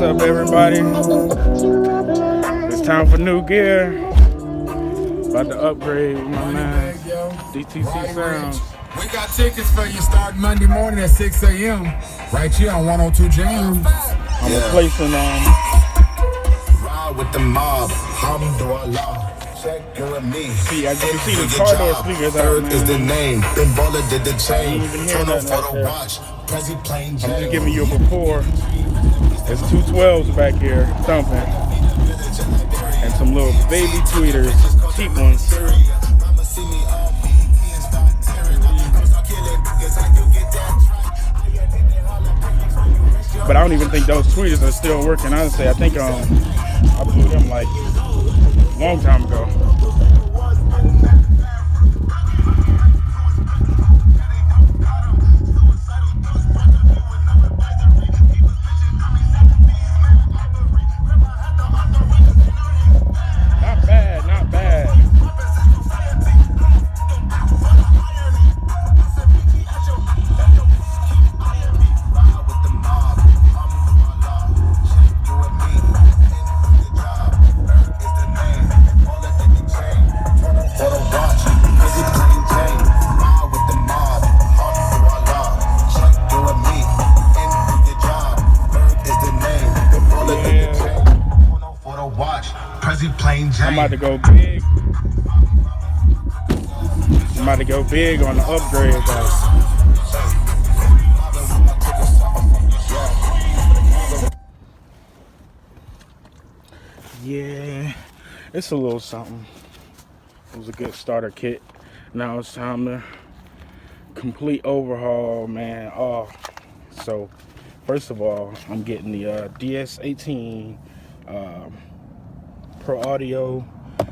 What's up, everybody? It's time for new gear. About to upgrade with my man, DTC Sounds. We got tickets for you starting Monday morning at 6 a.m. right here on 102 Jam. I'm replacing Ride with the mob. Alhamdulillah. Check you and me. see, as you can see, the car door speakers out, man. Is the name. Then Baller did the chain. Even hear Turn on nothing for the right watch. Prezi plain I'm Jane. just giving you a before. There's two 12s back here thumping, and some little baby tweeters, cheap ones. But I don't even think those tweeters are still working. Honestly, I think I blew them like a long time ago. Not bad, not bad. I'm about to go big. I'm about to go big on the upgrade, guys. Yeah, it's a little something. It was a good starter kit. Now it's time to complete overhaul, man. So first of all, I'm getting the DS18 Pro Audio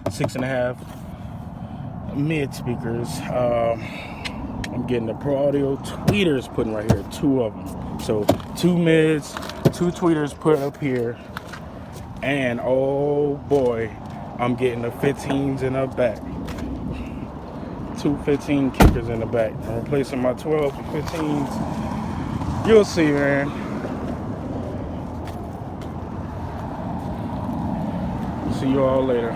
6.5 mid speakers. I'm getting the Pro Audio tweeters put in right here, two of them. So two mids, two tweeters put up here, and oh boy, I'm getting the 15s in the back. Two 15 kickers in the back. I'm replacing my 12 with 15s. You'll see, man. See you all later.